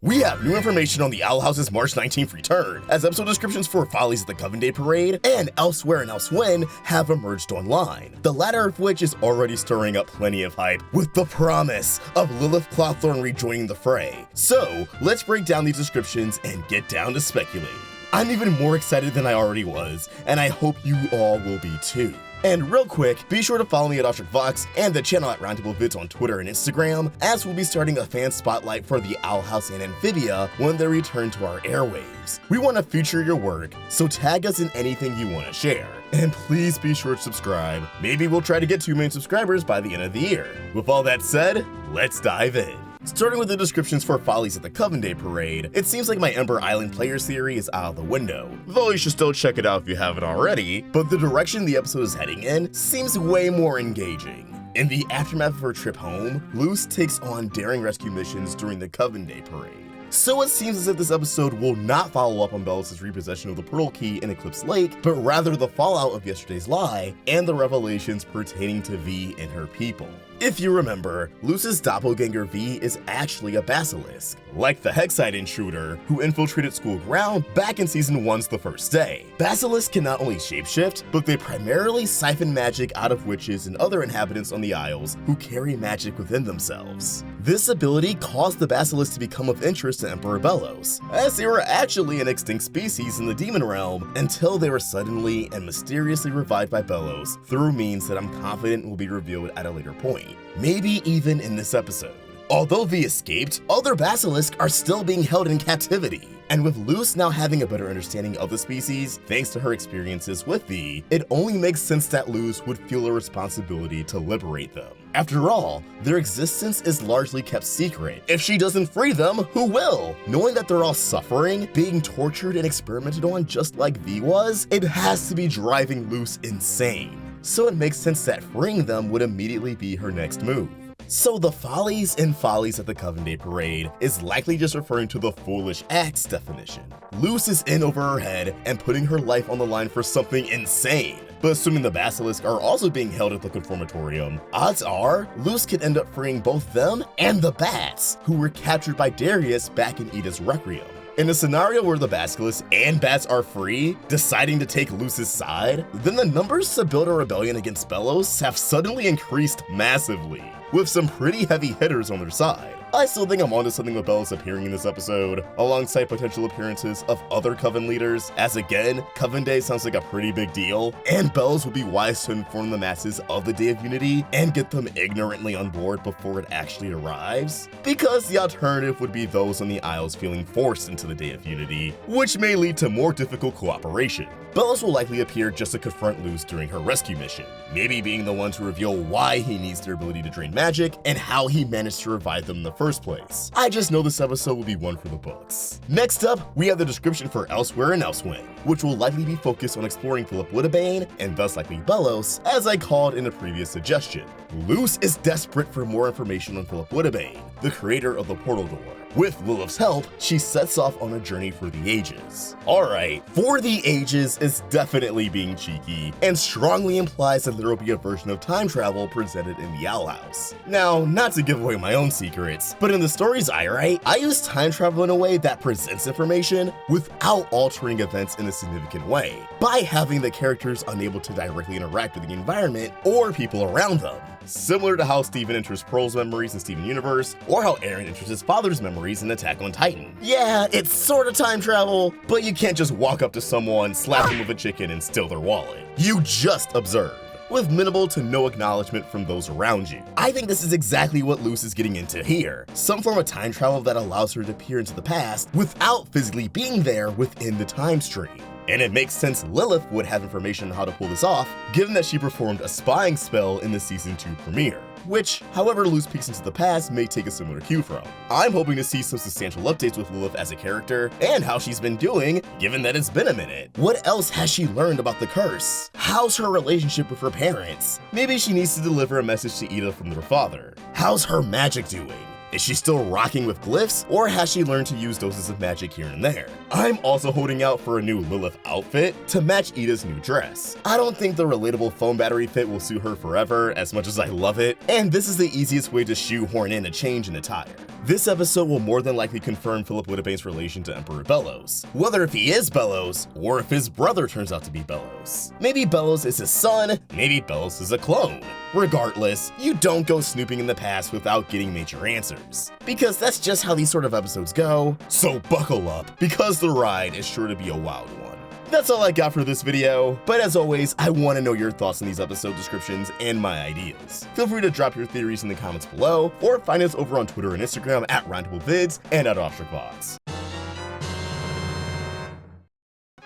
We have new information on the Owl House's March 19th return, as episode descriptions for Follies at the Coven Day Parade and Elsewhere and Elsewhen have emerged online, the latter of which is already stirring up plenty of hype with the promise of Lilith Clawthorne rejoining the fray. So, let's break down these descriptions and get down to speculating. I'm even more excited than I already was, and I hope you all will be too. And real quick, be sure to follow me at Vox and the channel at Roundtable Vids on Twitter and Instagram, as we'll be starting a fan spotlight for the Owl House and Amphibia when they return to our airwaves. We want to feature your work, so tag us in anything you want to share. And please be sure to subscribe. Maybe we'll try to get 2 million subscribers by the end of the year. With all that said, let's dive in. Starting with the descriptions for Follies at the Coven Day Parade, it seems like my Ember Island players theory is out of the window, though you should still check it out if you haven't already, but the direction the episode is heading in seems way more engaging. In the aftermath of her trip home, Luz takes on daring rescue missions during the Coven Day Parade. So it seems as if this episode will not follow up on Belos' repossession of the Pearl Key in Eclipse Lake, but rather the fallout of yesterday's lie and the revelations pertaining to V and her people. If you remember, Luz's doppelganger V is actually a basilisk, like the Hexite intruder who infiltrated school ground back in Season 1's The First Day. Basilisks can not only shapeshift, but they primarily siphon magic out of witches and other inhabitants on the Isles who carry magic within themselves. This ability caused the basilisks to become of interest to Emperor Belos, as they were actually an extinct species in the demon realm until they were suddenly and mysteriously revived by Belos through means that I'm confident will be revealed at a later point. Maybe even in this episode. Although V escaped, other basilisks are still being held in captivity. And with Luz now having a better understanding of the species, thanks to her experiences with V, it only makes sense that Luz would feel a responsibility to liberate them. After all, their existence is largely kept secret. If she doesn't free them, who will? Knowing that they're all suffering, being tortured and experimented on just like V was, it has to be driving Luz insane. So it makes sense that freeing them would immediately be her next move. So the Follies and Follies at the Coven Day Parade is likely just referring to the foolish acts definition. Luz is in over her head and putting her life on the line for something insane. But assuming the basilisks are also being held at the Conformatorium, odds are Luz could end up freeing both them and the bats, who were captured by Darius back in Edith's Requiem. In a scenario where the basilisks and bats are free, deciding to take Luz's side, then the numbers to build a rebellion against Belos have suddenly increased massively, with some pretty heavy hitters on their side. I still think I'm onto something with Belos appearing in this episode, alongside potential appearances of other Coven leaders, as again, Coven Day sounds like a pretty big deal, and Belos would be wise to inform the masses of the Day of Unity and get them ignorantly on board before it actually arrives, because the alternative would be those on the Isles feeling forced into the Day of Unity, which may lead to more difficult cooperation. Belos will likely appear just to confront Luz during her rescue mission, maybe being the one to reveal why he needs their ability to drain magic and how he managed to revive them in the first place. I just know this episode will be one for the books. Next up, we have the description for Elsehwere and Elsewhen, which will likely be focused on exploring Philip Whittebane, and thus likely Belos, as I called in a previous suggestion. Luz is desperate for more information on Philip Whittebane, the creator of the portal door. With Lilith's help, she sets off on a journey for the ages. Alright, for the ages is definitely being cheeky, and strongly implies that there will be a version of time travel presented in the Owl House. Now, not to give away my own secrets, but in the stories I write, I use time travel in a way that presents information without altering events in a significant way, by having the characters unable to directly interact with the environment or people around them. Similar to how Steven enters Pearl's memories in Steven Universe, or how Eren enters his father's memories in Attack on Titan. Yeah, it's sort of time travel, but you can't just walk up to someone, slap them with a chicken, and steal their wallet. You just observe, with minimal to no acknowledgement from those around you. I think this is exactly what Luz is getting into here, some form of time travel that allows her to peer into the past without physically being there within the time stream. And it makes sense Lilith would have information on how to pull this off, given that she performed a spying spell in the Season 2 premiere, which, however Luz peeks into the past, may take a similar cue from. I'm hoping to see some substantial updates with Lilith as a character, and how she's been doing, given that it's been a minute. What else has she learned about the curse? How's her relationship with her parents? Maybe she needs to deliver a message to Edith from their father. How's her magic doing? Is she still rocking with glyphs, or has she learned to use doses of magic here and there? I'm also holding out for a new Lilith outfit to match Ida's new dress. I don't think the relatable phone battery fit will suit her forever as much as I love it, and this is the easiest way to shoehorn in a change in attire. This episode will more than likely confirm Philip Whittebane's relation to Emperor Belos, whether if he is Belos, or if his brother turns out to be Belos. Maybe Belos is his son, maybe Belos is a clone. Regardless, you don't go snooping in the past without getting major answers, because that's just how these sort of episodes go, so buckle up, because the ride is sure to be a wild one. That's all I got for this video, but as always, I want to know your thoughts on these episode descriptions and my ideas. Feel free to drop your theories in the comments below, or find us over on Twitter and Instagram at RoundtableVids and at OffStrickBox.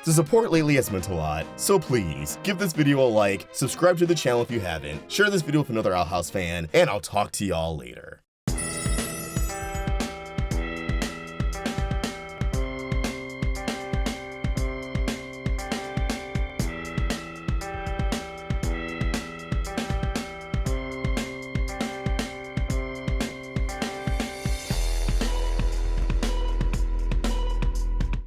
The support lately has meant a lot, so please, give this video a like, subscribe to the channel if you haven't, share this video with another Owl House fan, and I'll talk to y'all later.